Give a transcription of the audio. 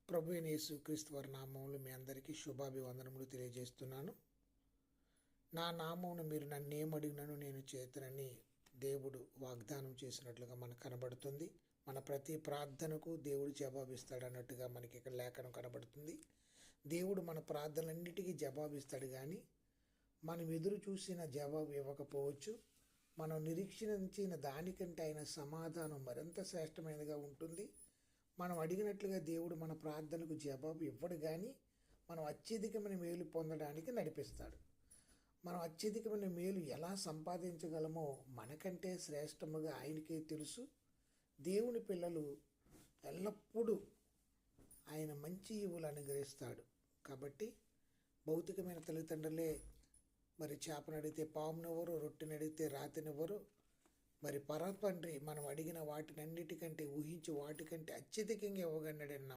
ప్రభు అయిన యేసుక్రీస్తు వారి నామములో మీ అందరికీ శుభాభివందనములు తెలియజేస్తున్నాను. నా నామమున మీరు నన్ను ఏమడిగినను నేను చేతునని దేవుడు వాగ్దానం చేసినట్లుగా మనకు కనబడుతుంది. మన ప్రతి ప్రార్థనకు దేవుడు జవాబిస్తాడు అన్నట్టుగా మనకి ఇక్కడ లేఖనం కనబడుతుంది. దేవుడు మన ప్రార్థనలన్నిటికీ జవాబిస్తాడు, కానీ మనం ఎదురు చూసిన జవాబు ఇవ్వకపోవచ్చు. మనం నిరీక్షించిన దానికంటే ఆయన సమాధానం మరింత శ్రేష్టమైనదిగా ఉంటుంది. మనం అడిగినట్లుగా దేవుడు మన ప్రార్థనకు జవాబు ఇవ్వడు, కానీ మనం అత్యధికమైన మేలు పొందడానికి నడిపిస్తాడు. మనం అత్యధికమైన మేలు ఎలా సంపాదించగలమో మనకంటే శ్రేష్టముగా ఆయనకే తెలుసు. దేవుని పిల్లలు ఎల్లప్పుడూ ఆయన మంచి ఈవులు అనుగ్రహిస్తాడు. కాబట్టి భౌతికమైన తల్లిదండ్రులే మరి చేపను అడిగితే పామునివ్వరు, రొట్టెని అడిగితే రాతినివ్వరు. మరి పరతండ్రి మనం అడిగిన వాటినన్నిటికంటే ఊహించి వాటికంటే అత్యధికంగా ఇవ్వగలడన్న